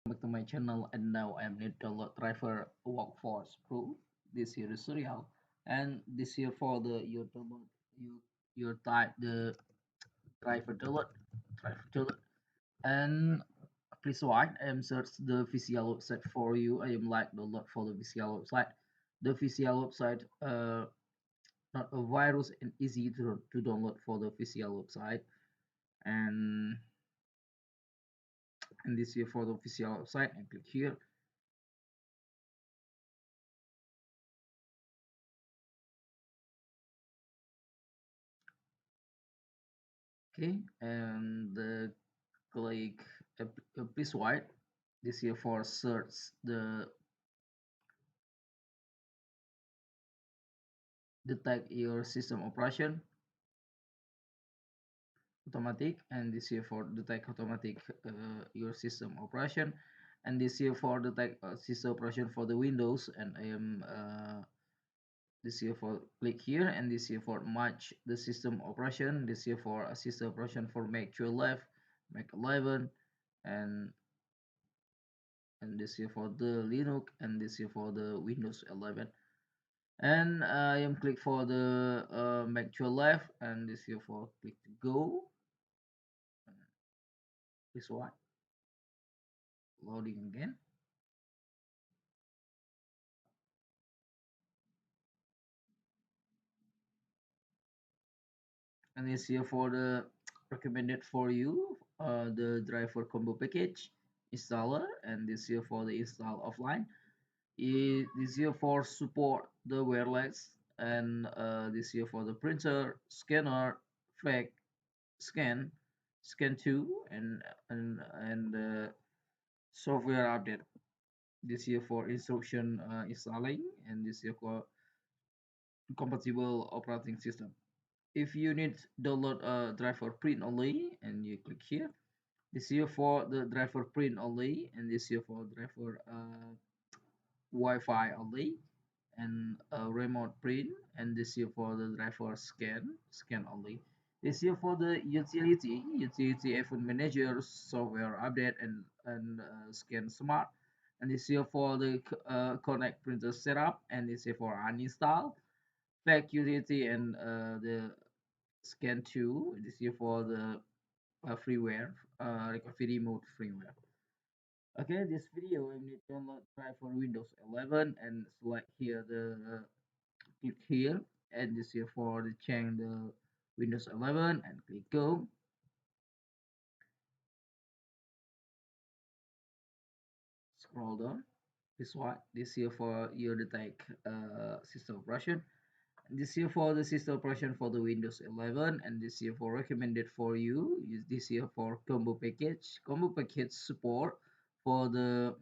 back to my channel, and now I'm need download driver workforce pro. This here is tutorial, and this here for the you download you type the driver download, and please wait. I am search the official website for you. I am like download for the official website. The official website not a virus and easy to download for the official website, and this here for the official website, and click here. Okay, and click please write this here for search the detect your system operation automatic, and this here for detect automatic your system operation, and this here for detect system operation for the Windows, and I am this here for click here, and this here for match the system operation, this here for a system operation for Mac 12, Mac 11, and this here for the Linux, and this here for the Windows 11. And I am click for the Mac 12, and this here for click to go. This one loading again, and this here for the recommended for you the driver combo package installer, and this here for the install offline. This here for support the wireless, and this here for the printer scanner fact scan scan 2, and software update. This here for instruction installing, and this here for compatible operating system. If you need download a driver print only, and you click here. This here for the driver print only, and this here for driver Wi-Fi only, and remote print, and this here for the driver scan only. This here for the utility event manager software update, and scan smart, and this here for the connect printer setup, and this here for uninstall back utility, and the scan 2. This here for the freeware recovery mode freeware. Okay, this video I need to download driver Windows 11, and select here the click here, and this here for the change the Windows 11, and click go. Scroll down. This one, this here for your detect system operation. And this here for the system operation for the Windows 11, and this here for recommended for you. Use this here for combo package. Combo package support for the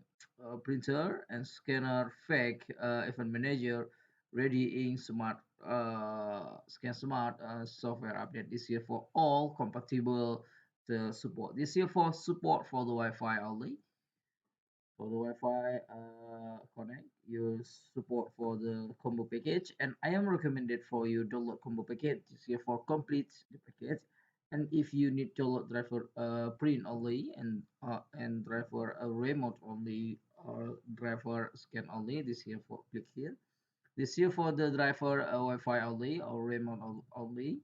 printer and scanner fake event manager ready in smart scan smart software update. This here for all compatible the support. This here for support for the Wi-Fi only. For the Wi-Fi connect, you support for the combo package, and I am recommended for you download combo package this here for complete the package. And if you need download driver print only, and driver remote only, or driver scan only, this here for click here. This here for the driver Wi-Fi only, or remote only,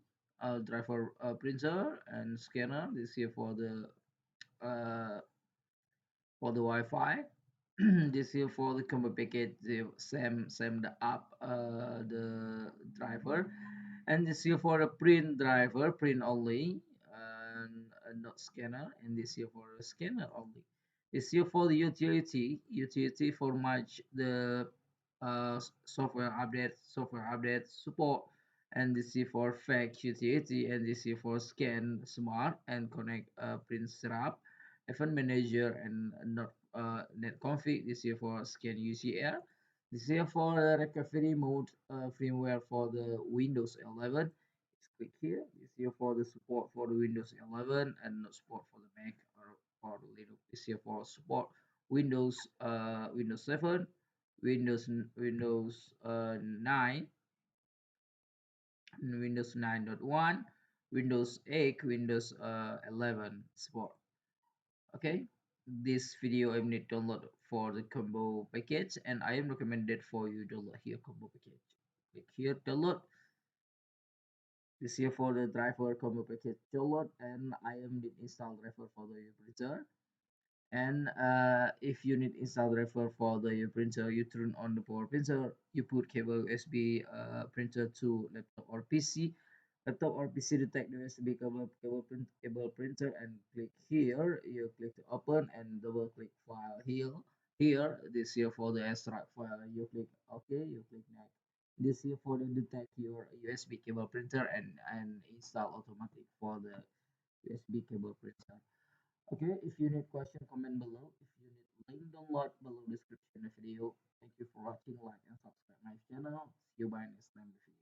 driver printer and scanner. This here uh, for the Wi-Fi. This here for the combo package, the same the app the driver, and this here for the print driver print only, and not scanner, and this here for the scanner only. This here for the utility for match the software update support, and this here for fake utility, and this here for scan smart and connect print setup event manager, and not net config. This here for scan UCL. This here for the recovery mode firmware for the Windows 11. Just click here. This here for the support for the Windows 11, and not support for the Mac or the Linux. This here for support Windows 7, Windows 9, Windows 9.1, Windows 8, Windows 11 support. Okay. this video I need download for the combo package, and I am recommended for you download here combo package. Click here download. This here for the driver combo package download, and I am the install driver for the printer. And if you need install driver for the printer, you turn on the power printer, you put cable USB printer to laptop or PC. Laptop or PC detect the USB cable printer and click here. You click to open and double click file here. Here, this here for the extract file. You click OK. You click next. This here for the detect your USB cable printer and install automatic for the USB cable printer. Okay, if you need question, comment below. If you need link download below description of video. Thank you for watching, like and subscribe my channel. See you by next time video.